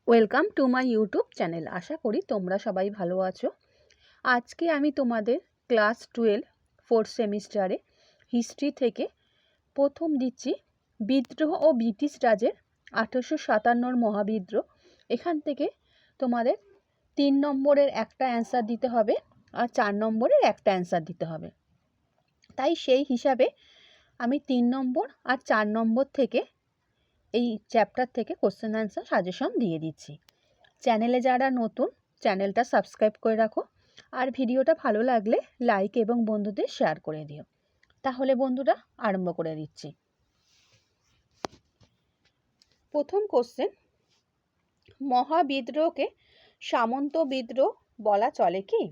Welcome to my YouTube channel. আশা করি তোমরা সবাই ভালো আছো। আজকে আমি তোমাদের ক্লাস 12 ফোর্থ সেমিস্টারে হিস্ট্রি থেকে প্রথম দিচ্ছি বিদ্রোহ ও ব্রিটিশ রাজের 1857 মহাবিদ্রোহ। এখান থেকে তোমাদের 3 নম্বরের একটা অ্যান্সার দিতে হবে আর 4 নম্বরের একটা অ্যান্সার দিতে হবে। তাই সেই হিসাবে আমি 3 নম্বর আর 4 নম্বর থেকে এই চ্যাপ্টার থেকে কোশ্চেন অ্যান্সার সাজেশন দিয়ে দিচ্ছি। চ্যানেলে যারা নতুন, চ্যানেলটা সাবস্ক্রাইব করে রাখো আর ভিডিওটা ভালো লাগলে লাইক এবং বন্ধুদের শেয়ার করে দিও। তাহলে বন্ধুরা আরম্ভ করে দিচ্ছি। প্রথম কোশ্চেন, মহাবিদ্রোহকে সামন্ত বিদ্রোহ বলা চলে কি?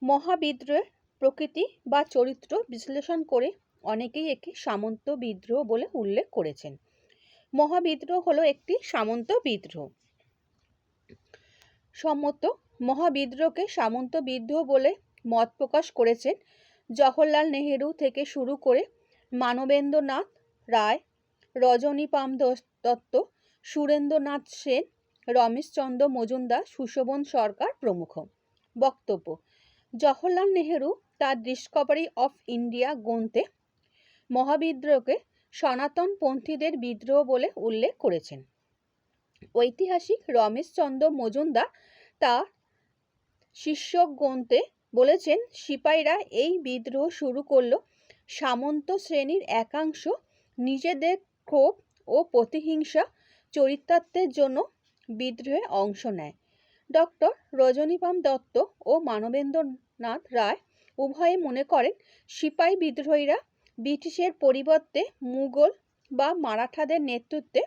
মহাবিদ্রোহের প্রকৃতি বা চরিত্র বিশ্লেষণ করে অনেকেই একে সামন্ত বিদ্রোহ বলে উল্লেখ করেছেন। মহাবিদ্রোহ হলো একটি সামন্ত বিদ্রোহ। সম্মত মহাবিদ্রোহকে সামন্ত বিদ্রোহ বলে মত প্রকাশ করেছেন জওহরলাল নেহেরু থেকে শুরু করে মানবেন্দ্রনাথ রায়, রজনীপাম দত্ত, সুরেন্দ্রনাথ সেন, রমেশচন্দ্র মজুমদার, সুশোভন সরকার প্রমুখ। বক্তব্য: জওহরলাল নেহেরু তার ডিসকভারি অফ ইন্ডিয়া গ্রন্থে মহাবিদ্রোহকে সনাতনপন্থীদের বিদ্রোহ বলে উল্লেখ করেছেন। ঐতিহাসিক রমেশচন্দ্র মজুমদার তার শীর্ষক গ্রন্থে বলেছেন, সিপাহীরা এই বিদ্রোহ শুরু করলো সামন্ত শ্রেণীর একাংশ নিজেদের ক্ষোভ ও প্রতিহিংসা চরিতার্থের জন্য বিদ্রোহে অংশ নেয়। ডক্টর রজনীপাম দত্ত ও মানবেন্দ্রনাথ রায় উভয়ে মনে করেন সিপাহী বিদ্রোহীরা ব্রিটিশের পরিবর্তে মুঘল বা মারাঠাদের নেতৃত্বে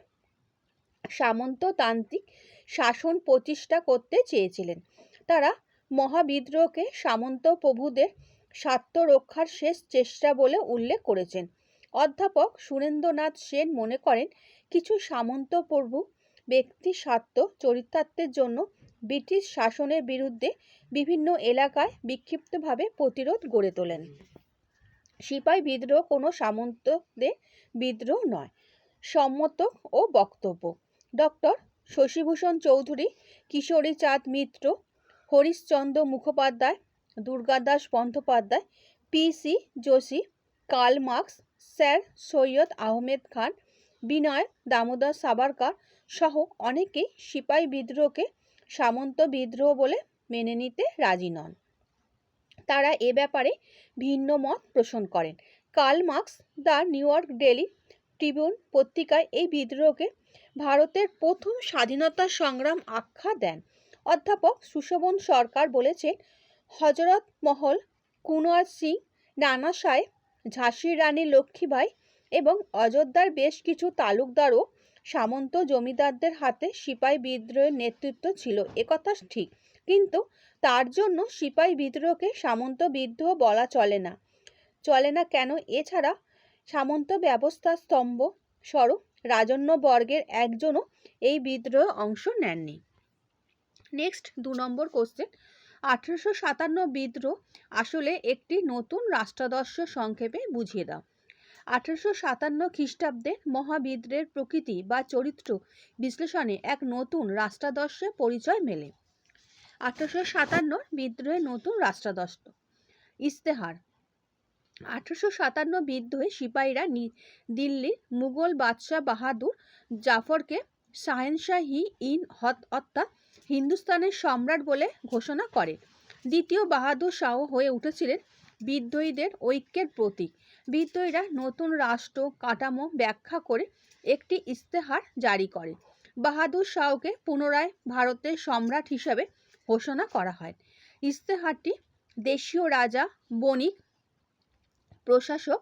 সামন্ততান্ত্রিক শাসন প্রতিষ্ঠা করতে চেয়েছিলেন। তারা মহাবিদ্রোহকে সামন্ত প্রভুদের স্বার্থ রক্ষার শেষ চেষ্টা বলে উল্লেখ করেছেন। অধ্যাপক সুরেন্দ্রনাথ সেন মনে করেন কিছু সামন্ত প্রভু ব্যক্তি স্বার্থ চরিতার্থের জন্য ব্রিটিশ শাসনের বিরুদ্ধে বিভিন্ন এলাকায় বিক্ষিপ্তভাবে প্রতিরোধ গড়ে তোলেন। সিপাহী বিদ্রোহ কোনো সামন্তদের বিদ্রোহ নয়। সম্মত ও বক্তব্য: doctor Shashibhushan Chowdhury, Kishori Chand Mitra, Harishchandra Mukhopadhyay, Durgadas Bandyopadhyay, P C. Joshi, Karl Marx, sir Syed Ahmed Khan, Vinayak Damodar Savarkar সহ অনেকেই সিপাহী বিদ্রোহকে সামন্ত বিদ্রোহ বলে মেনে নিতে রাজি নন। তারা এ ব্যাপারে ভিন্ন মত পোষণ করেন। Karl Marx the new York daily Tribune পত্রিকায় এই বিদ্রোহকে ভারতের প্রথম স্বাধীনতা সংগ্রাম আখ্যা দেন। অধ্যাপক সুশোভন সরকার বলেছেন, হজরত মহল, কুনওয়ার সিং, নানা সাহেব, ঝাঁসির রানী লক্ষ্মীবাই এবং অযোধ্যার বেশ কিছু তালুকদারও সামন্ত জমিদারদের হাতে সিপাহী বিদ্রোহের নেতৃত্ব ছিল। একথা ঠিক, কিন্তু তার জন্য সিপাহী বিদ্রোহকে সামন্ত বিদ্রোহ বলা চলে না কেন? এছাড়া সামন্ত ব্যবস্থার স্তম্ভ স্বরূপ রাজন্য বর্গের একজনও এই বিদ্রোহে অংশ নেননি। নেক্সট 2 নম্বর কোশ্চেন, 1857 বিদ্রোহ আসলে একটি নতুন রাষ্ট্রাদর্শ সংক্ষেপে বুঝিয়ে দাও। 1857 খ্রিস্টাব্দে মহাবিদ্রোহের প্রকৃতি বা চরিত্র বিশ্লেষণে এক নতুন রাষ্ট্রাদর্শের পরিচয় মেলে। 1857 বিদ্রোহের নতুন রাষ্ট্রাদর্শ। ইস্তেহার: 1857 বিদ্রোহে সিপাহীরা দিল্লির মুঘল বাদশাহ বাহাদুর জাফরকে শাহেনশাহি অর্থাৎ হিন্দুস্তানের সম্রাট বলে ঘোষণা করে। দ্বিতীয় বাহাদুর শাহ হয়ে উঠেছিলেন বিদ্রোহীদের ঐক্যের প্রতীক। বিদ্রোহীরা নতুন রাষ্ট্র কাঠামো ব্যাখ্যা করে একটি ইস্তেহার জারি করে। বাহাদুর শাহকে পুনরায় ভারতের সম্রাট হিসাবে ঘোষণা করা হয়। ইস্তেহারটি দেশীয় রাজা, বণিক, প্রশাসক,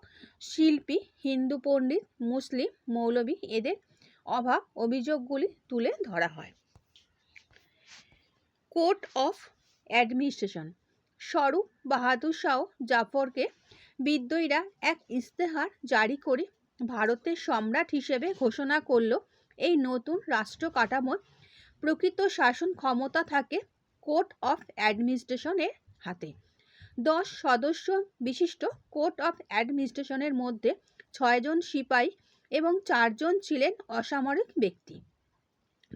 শিল্পী, হিন্দু পণ্ডিত, মুসলিম, মৌলভী এদের অভাব অভিযোগগুলি তুলে ধরা হয়। কোড অফ অ্যাডমিনিস্ট্রেশন: স্বরূপ বাহাদুর শাহ জাফরকে বিদ্রোহীরা এক ইস্তেহার জারি করে ভারতের সম্রাট হিসেবে ঘোষণা করল। এই নতুন রাষ্ট্র কাঠামোর প্রকৃত শাসন ক্ষমতা থাকে কোড অফ অ্যাডমিনিস্ট্রেশনের হাতে। 10 সদস্য বিশিষ্ট কোড অফ অ্যাডমিনিস্ট্রেশনের মধ্যে 6 জন সিপাহী এবং 4 জন ছিলেন অসামরিক ব্যক্তি।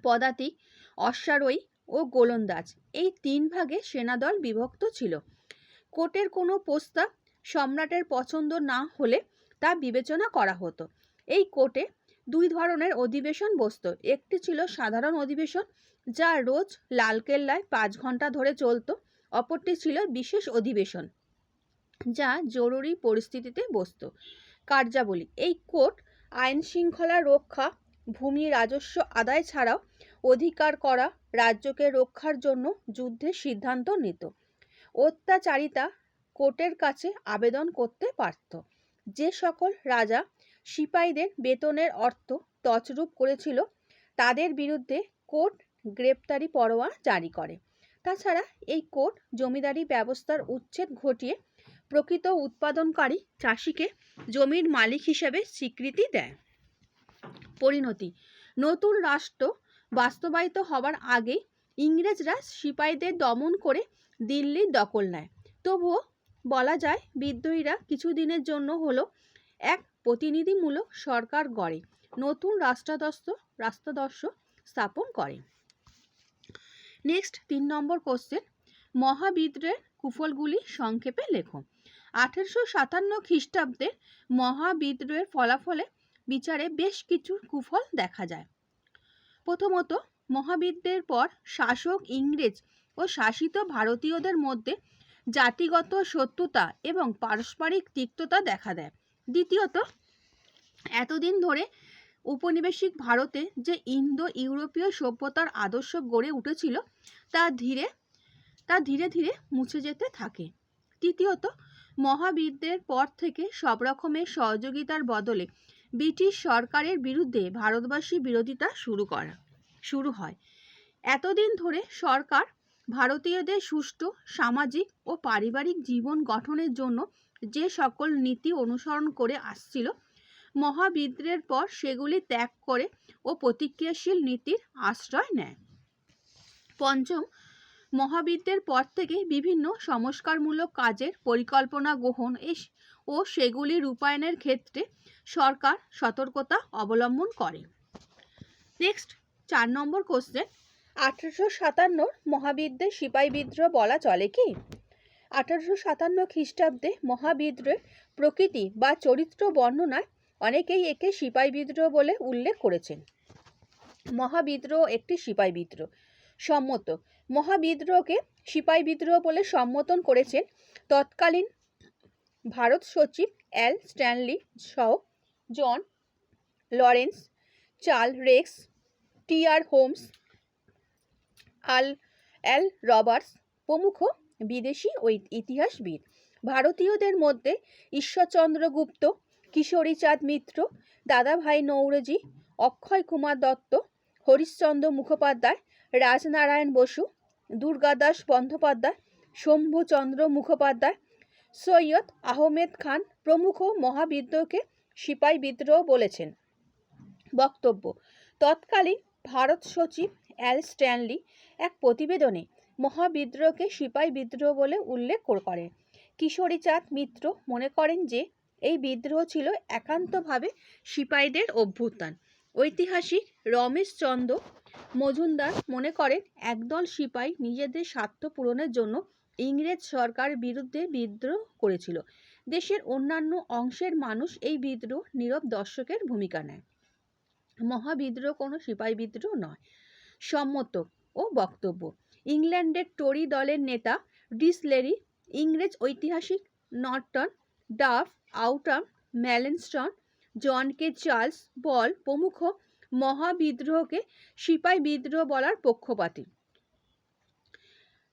পদাতিক, অশ্বারোহী ও গোলন্দাজ এই 3 ভাগে সেনাদল বিভক্ত ছিল। কোর্টের কোনো প্রস্তাব সম্রাটের পছন্দ না হলে তা বিবেচনা করা হতো। এই কোর্টে 2 ধরনের অধিবেশন বসতো। একটি ছিল সাধারণ অধিবেশন, যা রোজ লালকেল্লায় 5 ঘন্টা ধরে চলত। অপরটি ছিল বিশেষ অধিবেশন, যা জরুরি পরিস্থিতিতে বসতো। কার্যাবলী: এই কোর্ট আইন শৃঙ্খলা রক্ষা, ভূমি রাজস্ব আদায় ছাড়াও অধিকার করা, রাজ্যকে রক্ষার জন্য যুদ্ধের সিদ্ধান্ত নিত। অত্যাচারিতা কোর্টের কাছে আবেদন করতে পারত। যে সকল রাজা সিপাহীদের বেতনের অর্থ তছরূপ করেছিল, তাদের বিরুদ্ধে কোর্ট গ্রেপ্তারি পরোয়া জারি করে। তাছাড়া এই কোর্ট জমিদারি ব্যবস্থার উচ্ছেদ ঘটিয়ে প্রকৃত উৎপাদনকারী চাষিকে জমির মালিক হিসেবে স্বীকৃতি দেয়। পরিণতি: নতুন রাষ্ট্র বাস্তবায়িত হবার আগেই ইংরেজরা সিপাহীদের দমন করে দিল্লির দখল নেয়। তবুও বলা যায় বিদ্রোহীরা কিছুদিনের জন্য হলেও এক প্রতিনিধিমূলক সরকার গড়ে নতুন রাষ্ট্রাদর্শ স্থাপন করে। নেক্সট 3 নম্বর কোশ্চেন, মহাবিদ্রোহের কুফলগুলি সংক্ষেপে লেখো। 1857 খ্রিস্টাব্দে মহাবিদ্রোহের ফলাফলে বিচারে বেশ কিছু কুফল দেখা যায়। প্রথমত, মহাবিদ্রোহের পর শাসক ইংরেজ ও শাসিত ভারতীয়দের মধ্যে জাতিগত শত্রুতা এবং পারস্পরিক তিক্ততা দেখা দেয়। দ্বিতীয়ত, এতদিন ধরে উপনিবেশিক ভারতে যে ইন্দো ইউরোপীয় সভ্যতার আদর্শ গড়ে উঠেছিল তা ধীরে ধীরে মুছে যেতে থাকে। তৃতীয়ত, মহাবিদ্রোহের পর থেকে সব রকমের সহযোগিতার বদলে ব্রিটিশ সরকারের বিরুদ্ধে ভারতবাসী বিরোধিতা শুরু হয়। এতদিন ধরে সরকার ভারতীয়দের সুষ্ঠু সামাজিক ও পারিবারিক জীবন গঠনের জন্য যে সকল নীতি অনুসরণ করে আসছিল, মহাবিদ্রোহের পর সেগুলি ত্যাগ করে ও প্রতিক্রিয়াশীল নীতির আশ্রয় নেয়। পঞ্চম, মহাবিদ্রোহের পর থেকে বিভিন্ন সংস্কারমূলক কাজের পরিকল্পনা গ্রহণ ও সেগুলি রূপায়ণের ক্ষেত্রে সরকার সতর্কতা অবলম্বন করে। নেক্সট 4 নম্বর কোশ্চেন, 1857 মহাবিদ্রোহে সিপাহী বিদ্রোহ বলা চলে কি? 1857 খ্রিস্টাব্দে মহাবিদ্রোহের প্রকৃতি বা চরিত্র বর্ণনায় অনেকেই একে সিপাহী বিদ্রোহ বলে উল্লেখ করেছেন। মহাবিদ্রোহ একটি সিপাহী বিদ্রোহ। সম্মত: মহাবিদ্রোহকে সিপাহী বিদ্রোহ বলে সম্বোধন করেছেন তৎকালীন ভারত সচিব এল স্ট্যানলি সহ John Lawrence, Charles Rex, T R. Holmes, L Roberts প্রমুখ বিদেশি ইতিহাসবিদ। ভারতীয়দের মধ্যে ঈশ্বরচন্দ্র গুপ্ত, কিশোরীচাঁদ মিত্র, দাদাভাই নৌরোজি, অক্ষয় কুমার দত্ত, হরিশ্চন্দ্র মুখোপাধ্যায়, রাজনারায়ণ বসু, দুর্গাদাস বন্দ্যোপাধ্যায়, শম্ভুচন্দ্র মুখোপাধ্যায়, সৈয়দ আহমেদ খান প্রমুখ মহাবিদ্রোহকে সিপাহী বিদ্রোহ বলেছেন। বক্তব্য: তৎকালীন ভারত সচিব এল স্ট্যানলি এক প্রতিবেদনে মহাবিদ্রোহকে সিপাহী বিদ্রোহ বলে উল্লেখ করেন। কিশোরীচাঁদ মিত্র মনে করেন যে এই বিদ্রোহ ছিল একান্তভাবে সিপাহীদের অভ্যুত্থান। ঐতিহাসিক রমেশচন্দ্র মজুমদার মনে করেন একদল সিপাহী নিজেদের স্বার্থ পূরণের জন্য ইংরেজ সরকারের বিরুদ্ধে বিদ্রোহ করেছিল। দেশের অন্যান্য অংশের মানুষ এই বিদ্রোহ নীরব দর্শকের ভূমিকা নেয়। মহাবিদ্রোহ কোনো সিপাহী বিদ্রোহ নয়। সম্মত ও বক্তব্য: ইংল্যান্ডের টরি দলের নেতা ডিসলেরি, ইংরেজ ঐতিহাসিক নর্টন, ডাফ, আউটাম, ম্যালেনস্টন, জন কে চার্লস বল প্রমুখ মহাবিদ্রোহকে সিপাহী বিদ্রোহ বলার পক্ষপাতী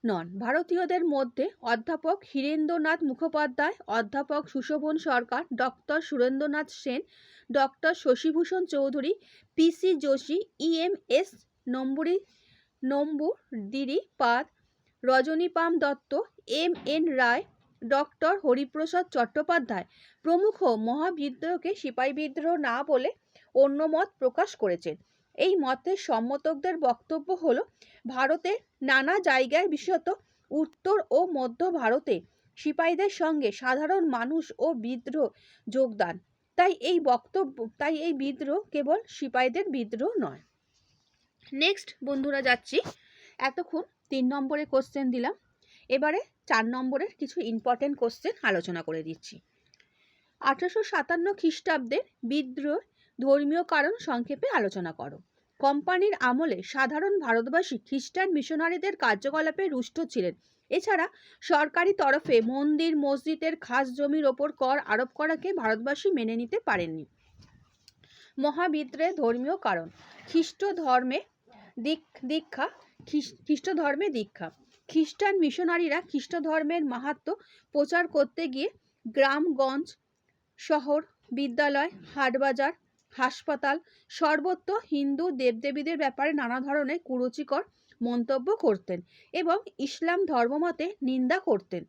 নন। ভারতীয়দের মধ্যে অধ্যাপক হীরেন্দ্রনাথ মুখোপাধ্যায়, অধ্যাপক Sushobhan Sarkar, doctor Surendranath Sen, doctor Shashibhushan Chowdhury, P C. Joshi, E M S. Namboodiripad, Rajani Palme Dutt, M N. Roy, doctor Hariprasad Chattopadhyay প্রমুখ মহাবিদ্রোহকে সিপাহী বিদ্রোহ না বলে অন্য মত প্রকাশ করেছেন। এই মতের সমর্থকদের বক্তব্য হলো, ভারতের নানা জায়গায় বিশেষত উত্তর ও মধ্য ভারতে সিপাহীদের সঙ্গে সাধারণ মানুষ ও বিদ্রোহ যোগদান, তাই এই বিদ্রোহ কেবল সিপাহীদের বিদ্রোহ নয়। নেক্সট বন্ধুরা যাচ্ছি, এতক্ষণ 3 নম্বরের কোশ্চেন দিলাম, এবারে 4 নম্বরের কিছু ইম্পর্টেন্ট কোশ্চেন আলোচনা করে দিচ্ছি। 1857 খ্রিস্টাব্দের বিদ্রোহ ধর্মীয় কারণ সংক্ষেপে আলোচনা করো। কোম্পানির আমলে সাধারণ ভারতবাসী খ্রিস্টান মিশনারিদের কার্যকলাপে রুষ্ট ছিলেন। এছাড়া সরকারি তরফে মন্দির মসজিদের খাস জমির ওপর কর আরোপ করাকে ভারতবাসী মেনে নিতে পারেননি। মহাবিদ্রোহের ধর্মীয় কারণ, খ্রিস্ট ধর্মে দীক্ষা। খ্রিস্টান মিশনারিরা খ্রিস্ট ধর্মের মাহাত্ম্য প্রচার করতে গিয়ে গ্রামগঞ্জ, শহর, বিদ্যালয়, হাটবাজার, হাসপাতাল সর্বত্র হিন্দু দেবদেবীদের ব্যাপারে নানা ধরনের কুরুচিকর মন্তব্য করতেন এবং ইসলাম ধর্মমতে নিন্দা করতেন।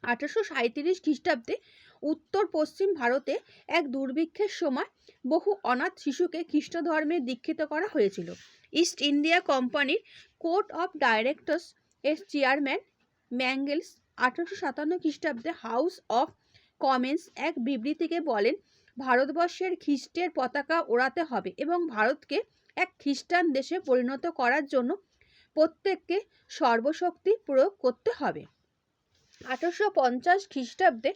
1837 খ্রিস্টাব্দে উত্তর পশ্চিম ভারতে এক দুর্ভিক্ষের সময় বহু অনাথ শিশুকে খ্রিস্ট ধর্মে দীক্ষিত করা হয়েছিল। ইস্ট ইন্ডিয়া কোম্পানির কোর্ট অফ ডাইরেক্টর্স এর চেয়ারম্যান ম্যাঙ্গেলস 1857 খ্রিস্টাব্দে হাউস অফ কমন্স এক বিবৃতিকে বলেন, ভারতবর্ষের খ্রিস্টের পতাকা ওড়াতে হবে এবং ভারতকে এক খ্রিস্টান দেশে পরিণত করার জন্য প্রত্যেককে সর্বশক্তি প্রয়োগ করতে হবে। 1850 খ্রিস্টাব্দে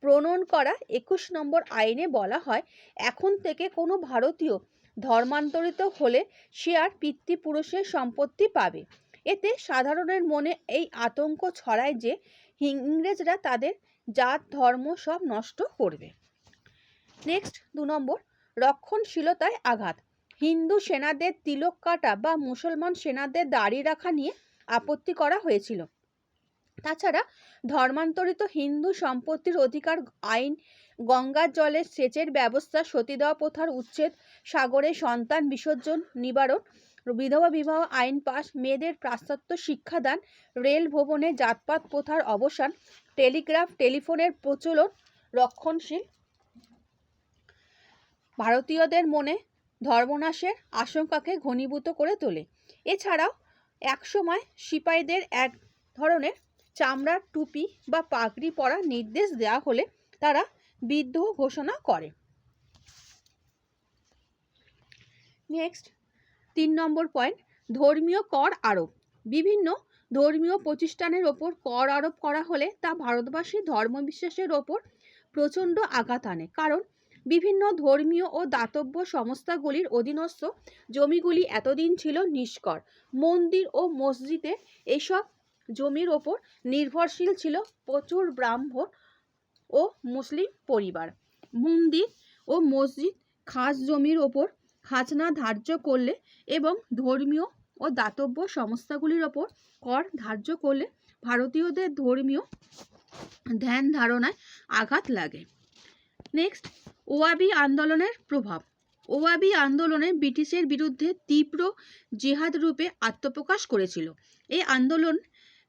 প্রণয়ন করা 21 নম্বর আইনে বলা হয়, এখন থেকে কোনো ভারতীয় ধর্মান্তরিত হলে সে আর পিতৃপুরুষের সম্পত্তি পাবে। এতে সাধারণের মনে এই আতঙ্ক ছড়ায় যে ইংরেজরা তাদের জাত ধর্ম সব নষ্ট করবে। নেক্সট 2 নম্বর, রক্ষণশীলতায় আঘাত। হিন্দু সেনাদের তিলক কাটা বা মুসলমান সেনাদের দাড়ি রাখা নিয়ে আপত্তি করা হয়েছিল। তাছাড়া ধর্মান্তরিত হিন্দু সম্পত্তির অধিকার আইন, গঙ্গার জলে সেচের ব্যবস্থা, সতীদাহ প্রথার উচ্ছেদ, সাগরে সন্তান বিসর্জন নিবারণ, বিধবা বিবাহ আইন পাস, মেয়েদের পাশ্চাত্য শিক্ষাদান, রেল ভবনে জাতপাত প্রথার অবসান, টেলিগ্রাফ টেলিফোনের প্রচলন রক্ষণশীল ভারতীয়দের মনে ধর্মনাশের আশঙ্কাকে ঘনীভূত করে তোলে। এছাড়াও একসময় সিপাহীদের এক ধরনের চামড়ার টুপি বা পাগড়ি পরার নির্দেশ দেওয়া হলে তারা বিদ্রোহ ঘোষণা করে। নেক্সট 3 নম্বর পয়েন্ট, ধর্মীয় কর আরোপ। বিভিন্ন ধর্মীয় প্রতিষ্ঠানের ওপর কর আরোপ করা হলে তা ভারতবাসীর ধর্মবিশ্বাসের ওপর প্রচণ্ড আঘাত আনে, কারণ বিভিন্ন ধর্মীয় ও দাতব্য সংস্থাগুলির অধীনস্থ জমিগুলি এতদিন ছিল নিষ্কর। মন্দির ও মসজিদে এসব জমির ওপর নির্ভরশীল ছিল প্রচুর ব্রাহ্মণ ও মুসলিম পরিবার। মন্দির ও মসজিদ খাস জমির ওপর খাজনা ধার্য করলে এবং ধর্মীয় ও দাতব্য সংস্থাগুলির ওপর কর ধার্য করলে ভারতীয়দের ধর্মীয় ধ্যান ধারণায় আঘাত লাগে। নেক্সট, ওয়াবি আন্দোলনের প্রভাব। ওয়াবি আন্দোলনে ব্রিটিশের বিরুদ্ধে তীব্র জেহাদ রূপে আত্মপ্রকাশ করেছিল। এই আন্দোলন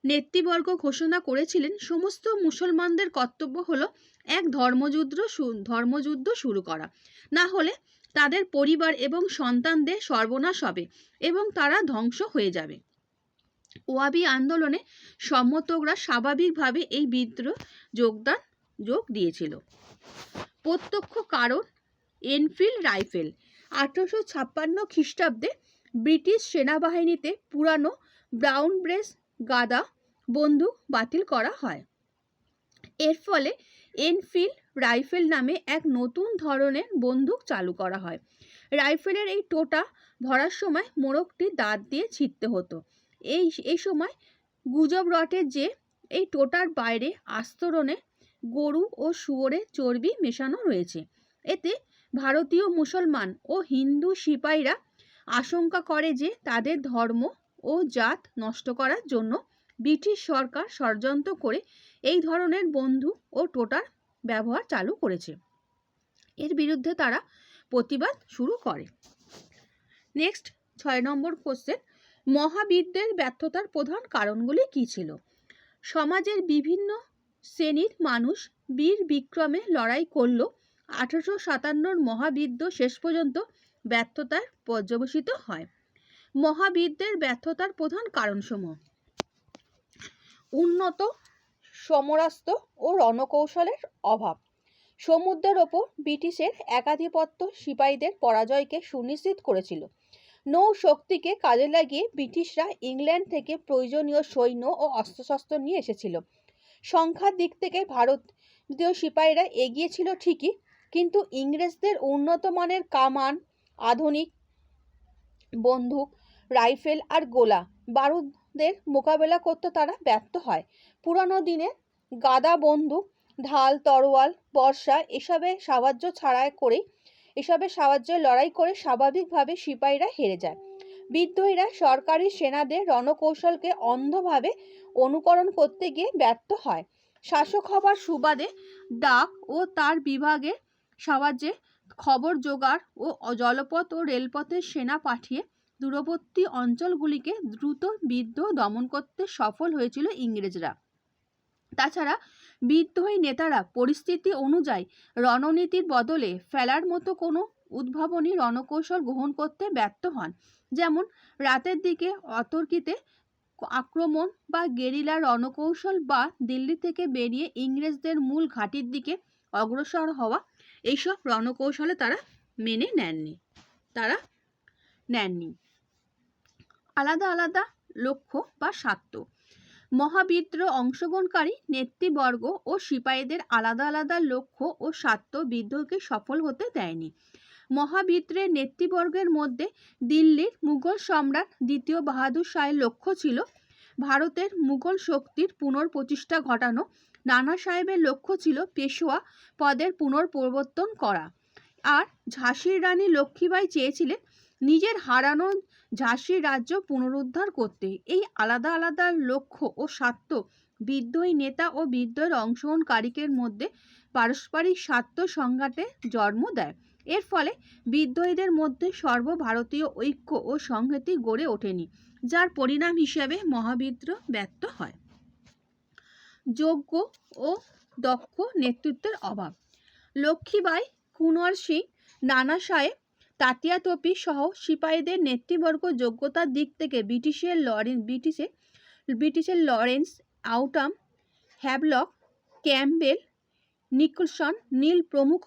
নেতৃবর্গ ঘোষণা করেছিলেন, সমস্ত মুসলমানদের কর্তব্য হলো এক ধর্মযুদ্ধ শুরু করা, না হলে তাদের পরিবার এবং সন্তানদের সর্বনাশ হবে এবং তারা ধ্বংস হয়ে যাবে। ওয়াবি আন্দোলনে সমর্থকরা স্বাভাবিকভাবে এই বিদ্রোহ যোগ দিয়েছিল। প্রত্যক্ষ কারণ, এনফিল্ড রাইফেল। 1856 খ্রিস্টাব্দে ব্রিটিশ সেনাবাহিনীতে পুরানো ব্রাউন ব্রেস গাদা বন্দুক বাতিল করা হয়। এর ফলে এনফিল্ড রাইফেল নামে এক নতুন ধরনের বন্দুক চালু করা হয়। রাইফেলের এই টোটা ভরার সময় মোড়কটি দাঁত দিয়ে ছিঁড়তে হতো। এই সময় গুজব রটে যে এই টোটার বাইরে আস্তরণে গরু ও শুয়োরের চর্বি মেশানো রয়েছে। এতে ভারতীয় মুসলমান ও হিন্দু সিপাহীরা আশঙ্কা করে যে তাদের ধর্ম ও জাত নষ্ট করার জন্য ব্রিটিশ সরকার ষড়যন্ত্র করে এই ধরনের বন্দুক ও টোটার ব্যবহার চালু করেছে। এর বিরুদ্ধে তারা প্রতিবাদ শুরু করে। নেক্সট 6 নম্বর কোশ্চেন, মহাবিদ্রোহের ব্যর্থতার প্রধান কারণগুলি কী ছিল? সমাজের বিভিন্ন শ্রেণীর মানুষ বীর বিক্রমে লড়াই করল। 1857 মহাবিদ্রোহ শেষ পর্যন্ত ব্যর্থতার পর্যবসিত হয়। মহাবিদ্রোহের ব্যর্থতার প্রধান কারণসমূহ: উন্নত সমরাস্ত্র ও রণকৌশলের অভাব, সমুদ্রের ওপর ব্রিটিশের একাধিপত্য সিপাহীদের পরাজয়কে সুনিশ্চিত করেছিল। নৌ শক্তিকে কাজে লাগিয়ে ব্রিটিশরা ইংল্যান্ড থেকে প্রয়োজনীয় সৈন্য ও অস্ত্রশস্ত্র নিয়ে এসেছিল। সংখ্যার দিক থেকে ভারতীয় সিপাহীরা এগিয়ে ছিল ঠিকই, কিন্তু ইংরেজদের উন্নত মানের কামান, আধুনিক বন্দুক, রাইফেল আর গোলা বারুদের মোকাবেলা করতে তারা ব্যর্থ হয়। পুরানো দিনে গাদা বন্দুক, ঢাল, তরোয়াল, বর্শা এসবের সাহায্যে লড়াই করে স্বাভাবিকভাবে সিপাহীরা হেরে যায়। বিদ্রোহীরা সরকারি সেনাদের রণকৌশলকে অন্ধভাবে অনুকরণ করতে গিয়ে ব্যর্থ হয়। শাসক হবার সুবাদে ডাক ও তার বিভাগের সাহায্যে খবর জোগাড় ও জলপথ ও রেলপথের সেনা পাঠিয়ে দূরবর্তী অঞ্চলগুলিকে দ্রুত বিদ্রোহ দমন করতে সফল হয়েছিল ইংরেজরা। তাছাড়া বিদ্রোহী নেতারা পরিস্থিতি অনুযায়ী রণনীতির বদলে ফেলার মতো কোনো উদ্ভাবনী রণকৌশল গ্রহণ করতে ব্যর্থ হন। যেমন রাতের দিকে অতর্কিতে আক্রমণ বা গেরিলা রণকৌশল, বা দিল্লি থেকে বেরিয়ে ইংরেজদের মূল ঘাঁটির দিকে অগ্রসর হওয়া, এইসব রণকৌশলে তারা নেননি। আলাদা আলাদা লক্ষ্য বা স্বার্থ। মহাবিদ্রোহে অংশগ্রহণকারী নেতৃবর্গ ও সিপাহীদের আলাদা আলাদা লক্ষ্য ও স্বার্থ বিদ্রোহকে সফল হতে দেয়নি। মহাবিদ্রোহের নেতৃবর্গের মধ্যে দিল্লির মুঘল সম্রাট দ্বিতীয় বাহাদুর শাহের লক্ষ্য ছিল ভারতের মুঘল শক্তির পুনঃপ্রতিষ্ঠা ঘটানো। নানা সাহেবের লক্ষ্য ছিল পেশোয়া পদের পুনঃপ্রবর্তন করা। আর ঝাঁসির রানী লক্ষ্মীবাঈ চেয়েছিলেন নিজের হারানো ঝাঁসির রাজ্য পুনরুদ্ধার করতে। এই আলাদা আলাদা লক্ষ্য ও স্বার্থ বিদ্রোহী নেতা ও বিদ্রোহের অংশগ্রহণকারীদের মধ্যে পারস্পরিক স্বার্থ সংঘাতে জন্ম দেয়। এর ফলে বিদ্রোহীদের মধ্যে সর্বভারতীয় ঐক্য ও সংহতি গড়ে ওঠেনি, যার পরিণাম হিসেবে মহাবিদ্রোহ ব্যর্থ হয়। যোগ্য ও দক্ষ নেতৃত্বের অভাব। লক্ষ্মীবাঈ, কুনওয়ার সিং, নানা সাহেব, তাতিয়া তোপি সহ সিপাহীদের নেতৃবর্গ যোগ্যতার দিক থেকে ব্রিটিশের লরেন্স, আউটাম, হ্যাভলক, ক্যাম্পবেল, নিকলসন, নীল প্রমুখ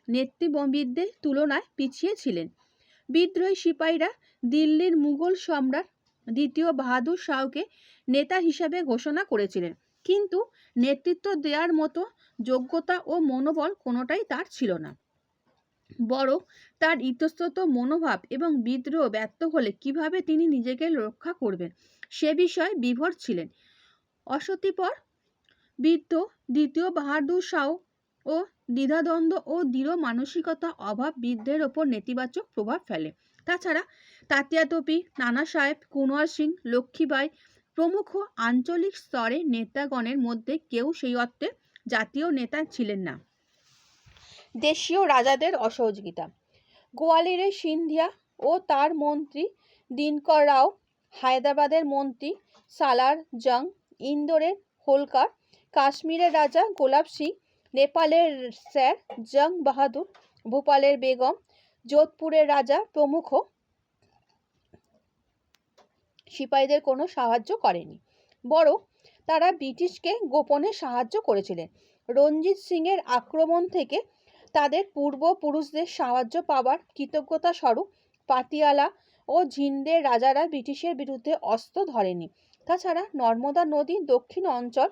নেতৃবৃন্দের তুলনায় পিছিয়ে ছিলেন। বিদ্রোহী সিপাহীরা দিল্লির মুঘল সম্রাট দ্বিতীয় বাহাদুর শাহকে নেতা হিসাবে ঘোষণা করেছিলেন, কিন্তু নেতৃত্ব দেওয়ার মতো যোগ্যতা ও মনোবল কোনোটাই তার ছিল না। বরং তার ইতস্তত মনোভাব এবং বিদ্রোহ ব্যর্থ হলে কিভাবে তিনি নিজেকে রক্ষা করবেন সে বিষয়ে বিভোর ছিলেন। অশীতিপর বিদ্রোহ দ্বিতীয় বাহাদুর শাহ ও দ্বিধাদ্বন্দ্ব ও দৃঢ় মানসিকতা অভাব বিদ্রোহের ওপর নেতিবাচক প্রভাব ফেলে। তাছাড়া তাতিয়া তোপি, নানা সাহেব, কুনওয়ার সিং, লক্ষ্মীবাঈ প্রমুখ আঞ্চলিক স্তরের নেতাগণের মধ্যে কেউ সেই অর্থে জাতীয় নেতা ছিলেন না। দেশীয় রাজাদের অসহযোগিতা। গোয়ালিয়রের সিন্ধিয়া ও তার মন্ত্রী দিনকর রাও, হায়দ্রাবাদের মন্ত্রী সালার জং, ইন্দোরের হোলকার, কাশ্মীরের রাজা গোলাপ সিং, নেপালের স্যার জং বাহাদুর, ভোপালের বেগম, যোধপুরের রাজা প্রমুখ সিপাহীদের কোনো সাহায্য করেনি, বরং তারা ব্রিটিশকে গোপনে সাহায্য করেছিলেন। রঞ্জিত সিংয়ের আক্রমণ থেকে তাদের পূর্বপুরুষদের সাহায্য পাবার কৃতজ্ঞতা স্বরূপ পাতিয়ালা ও ঝিন্দের রাজারা ব্রিটিশের বিরুদ্ধে অস্ত্র ধরেনি। তাছাড়া নর্মদা নদীর দক্ষিণ অঞ্চল,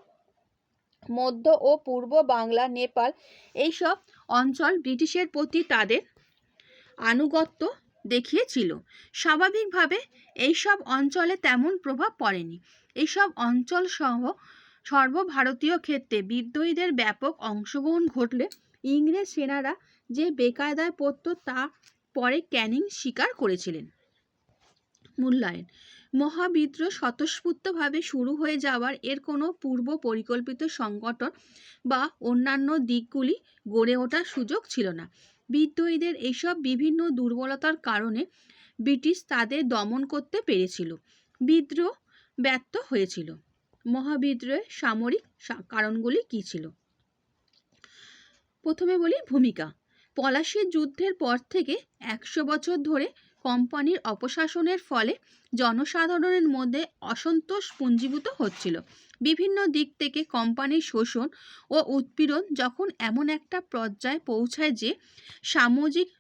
মধ্য ও পূর্ব বাংলা, নেপাল এইসব অঞ্চল ব্রিটিশের প্রতি তাদের আনুগত্য দেখিয়েছিল। স্বাভাবিকভাবে এইসব অঞ্চলে তেমন প্রভাব পড়েনি। এইসব অঞ্চল সহ সর্বভারতীয় ক্ষেত্রে বিদ্রোহীদের ব্যাপক অংশগ্রহণ ঘটলে ইংরেজ সেনারা যে বেকায়দায় পড়ত তা পরে ক্যানিং স্বীকার করেছিলেন। মূল্যায়ন। মহাবিদ্রোহ স্বতঃস্ফূর্তভাবে শুরু হয়ে যাওয়ার এর কোনো পূর্ব পরিকল্পিত সংগঠন বা অন্যান্য দিকগুলি গড়ে ওঠার সুযোগ ছিল না। বিদ্রোহীদের এইসব বিভিন্ন দুর্বলতার কারণে ব্রিটিশ তাদের দমন করতে পেরেছিল। বিদ্রোহ ব্যর্থ হয়েছিল। মহাবিদ্রোহের সামরিক কারণগুলি কী ছিল? প্রথমে বলি ভূমিকা। পলাশীর যুদ্ধের পর থেকে 100 বছর ধরে কোম্পানির অপশাসনের ফলে জনসাধারণের মধ্যে অসন্তোষ পুঞ্জীভূত হচ্ছিল। বিভিন্ন দিক থেকে কোম্পানির শোষণ ও উৎপীড়ন যখন এমন একটা পর্যায়ে পৌঁছায় যে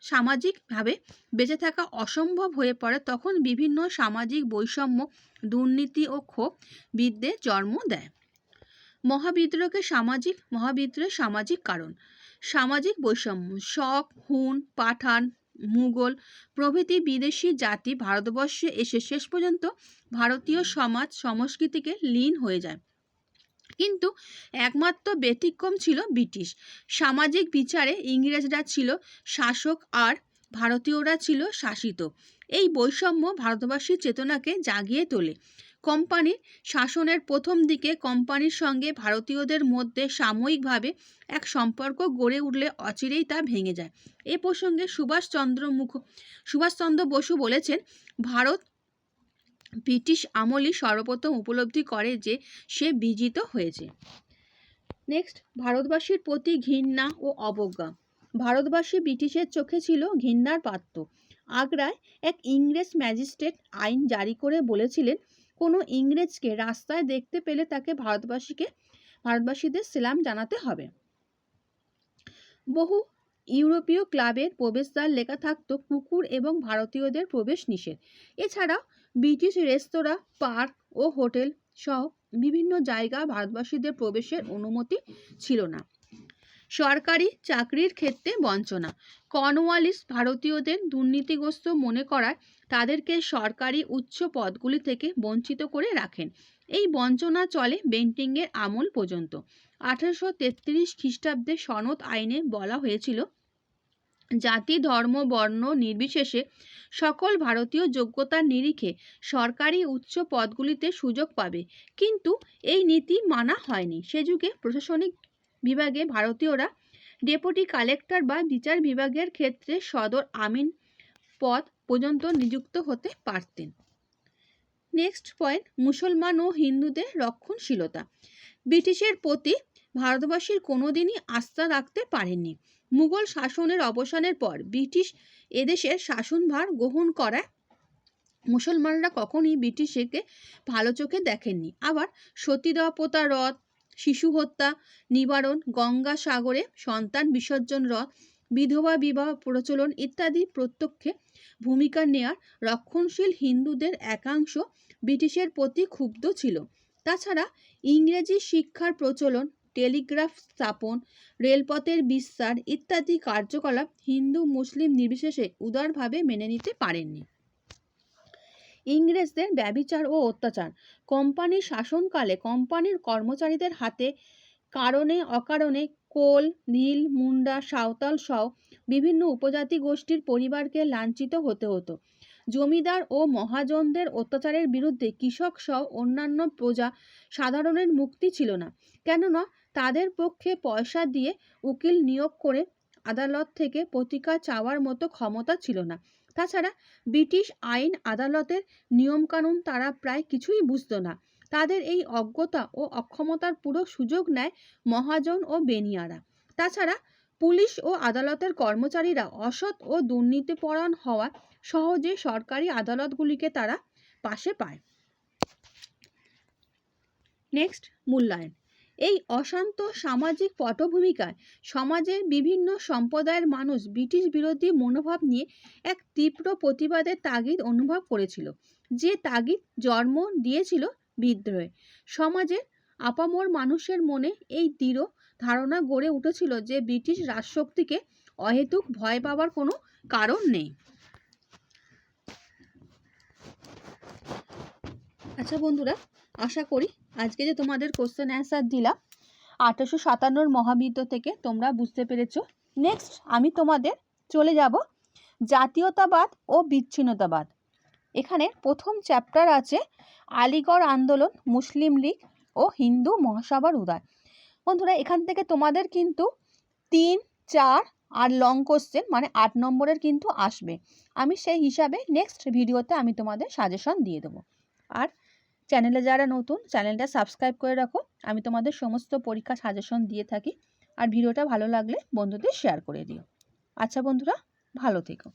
সামাজিকভাবে বেঁচে থাকা অসম্ভব হয়ে পড়ে, তখন বিভিন্ন সামাজিক বৈষম্য, দুর্নীতি ও ক্ষোভ বিদ্বেষ জন্ম দেয়। মহাবিদ্রোহের সামাজিক কারণ: সামাজিক বৈষম্য। শক, হুন, পাঠান, মুঘল প্রভৃতি বিদেশি জাতি ভারতবর্ষে এসে শেষ পর্যন্ত ভারতীয় সমাজ সংস্কৃতিকে লীন হয়ে যায়। কিন্তু একমাত্র ব্যতিক্রম ছিল ব্রিটিশ। সামাজিক বিচারে ইংরেজরা ছিল শাসক আর ভারতীয়রা ছিল শাসিত। এই বৈষম্য ভারতবাসীর চেতনাকে জাগিয়ে তোলে। কোম্পানির শাসনের প্রথম দিকে কোম্পানির সঙ্গে ভারতীয়দের মধ্যে সাময়িকভাবে এক সম্পর্ক গড়ে উঠলে অচিরেই তা ভেঙে যায়। এ প্রসঙ্গে সুভাষচন্দ্র বসু বলেছেন, ভারত ব্রিটিশ আমলই সর্বপ্রথম উপলব্ধি করে যে সে বিজিত হয়েছে। নেক্সট, ভারতবাসীর প্রতি ঘৃণা ও অবজ্ঞা। ভারতবাসী ব্রিটিশের চোখে ছিল ঘৃণার পাত্র। আগ্রায় এক ইংরেজ ম্যাজিস্ট্রেট আইন জারি করে বলেছিলেন, কোনো ইংরেজকে রাস্তায় দেখতে পেলে তাকে ভারতবাসীদের সেলাম জানাতে হবে। বহু ইউরোপীয় ক্লাবের প্রবেশদ্বার লেখা থাকতো কুকুর এবং ভারতীয়দের প্রবেশ নিষেধ। এছাড়াও ব্রিটিশ রেস্তোরাঁ, পার্ক ও হোটেল সহ বিভিন্ন জায়গা ভারতবাসীদের প্রবেশের অনুমতি ছিল না। সরকারি চাকরির ক্ষেত্রে বঞ্চনা। কর্নওয়ালিস ভারতীয়দের দুর্নীতিগ্রস্ত মনে করায় তাদেরকে সরকারি উচ্চ পদগুলি থেকে বঞ্চিত করে রাখেন। এই বঞ্চনা চলে বেন্টিংয়ের আমল পর্যন্ত। 1833 খ্রিস্টাব্দে সনদ আইনে বলা হয়েছিল, জাতি, ধর্ম, বর্ণ নির্বিশেষে সকল ভারতীয় যোগ্যতার নিরিখে সরকারি উচ্চ পদগুলিতে সুযোগ পাবে। কিন্তু এই নীতি মানা হয়নি। সে যুগে প্রশাসনিক বিভাগে ভারতীয়রা ডেপুটি কালেক্টর বা বিচার বিভাগের ক্ষেত্রে সদর আমিন পদ পর্যন্ত নিযুক্ত হতে পারতেন। নেক্সট পয়েন্ট, মুসলমান ও হিন্দুদের রক্ষণশীলতা। ব্রিটিশের প্রতি ভারতবাসীর কোনোদিনই আস্থা রাখতে পারেননি। মুঘল শাসনের অবসানের পর ব্রিটিশ এদেশের শাসনভার গ্রহণ করায় মুসলমানরা কখনই ব্রিটিশকে ভালো চোখে দেখেননি। আবার সতীদাহ প্রথা রদ, শিশু হত্যা নিবারণ, গঙ্গা সাগরে সন্তান বিসর্জন রদ, বিধবা বিবাহ প্রচলন ইত্যাদি প্রত্যক্ষে ভূমিকা নেয়ার রক্ষণশীল হিন্দুদের একাংশ ব্রিটিশের প্রতি ক্ষুব্ধ ছিল। তাছাড়া ইংরেজি শিক্ষার প্রচলন, টেলিগ্রাফ স্থাপন, রেলপথের বিস্তার ইত্যাদি কার্যকলাপ হিন্দু মুসলিম নির্বিশেষে উদারভাবে মেনে নিতে পারেননি। ইংরেজদের ব্যভিচার ও অত্যাচার। কোম্পানির শাসনকালে কোম্পানির কর্মচারীদের হাতে কারণে অকারণে কোল, নীল, মুন্ডা, সাঁওতাল সহ বিভিন্ন উপজাতি গোষ্ঠীর পরিবারকে লাঞ্ছিত হতে হতো। জমিদার ও মহাজনদের অত্যাচারের বিরুদ্ধে কৃষক সহ অন্যান্য প্রজা সাধারণের মুক্তি ছিল না, কেননা তাদের পক্ষে পয়সা দিয়ে উকিল নিয়োগ করে আদালত থেকে প্রতিকার চাওয়ার মতো ক্ষমতা ছিল না। তাছাড়া ব্রিটিশ আইন আদালতের নিয়মকানুন তারা প্রায় কিছুই বুঝত না। তাদের এই অজ্ঞতা ও অক্ষমতার পুরো সুযোগ নেয় মহাজন ও বেনিয়ারা। তাছাড়া পুলিশ ও আদালতের কর্মচারীরা অসৎ ও দুর্নীতিপরায়ণ হওয়া সহজে সরকারি আদালতগুলিকে তারা পাশে পায়। নেক্সট, মূল্যায়ন। এই অশান্ত সামাজিক পটভূমিকায় সমাজের বিভিন্ন সম্প্রদায়ের মানুষ ব্রিটিশ বিরোধী মনোভাব নিয়ে এক তীব্র প্রতিবাদের তাগিদ অনুভব করেছিল, যে তাগিদ জন্ম দিয়েছিল বিদ্রোহে। সমাজের আপামর মানুষের মনে এই দৃঢ় ধারণা গড়ে উঠেছিল যে ব্রিটিশ রাজশক্তিকে অহেতুক ভয় পাওয়ার কোনো কারণ নেই। আচ্ছা বন্ধুরা, আশা করি আজকে যে তোমাদের কোশ্চেন অ্যান্সার দিলাম 1857 মহাবিদ্রোহ থেকে তোমরা বুঝতে পেরেছো। নেক্সট আমি তোমাদের চলে যাব জাতীয়তাবাদ ও বিচ্ছিন্নতাবাদ। এখানে প্রথম চ্যাপ্টার আছে আলিগড় আন্দোলন, মুসলিম লীগ ও হিন্দু মহাসভার উদয়। বন্ধুরা, এখান থেকে তোমাদের কিন্তু 3, 4 আর লং কোশ্চেন মানে 8 নম্বরের কিন্তু আসবে। আমি সেই হিসাবে নেক্সট ভিডিওতে আমি তোমাদের সাজেশন দিয়ে দেবো। আর চ্যানেলে যারা নতুন, চ্যানেলটা সাবস্ক্রাইব করে রাখো। আমি তোমাদের সমস্ত পরীক্ষা সাজেশন দিয়ে থাকি। আর ভিডিওটা ভালো লাগলে বন্ধুদের শেয়ার করে দিও। আচ্ছা বন্ধুরা, ভালো থেকো।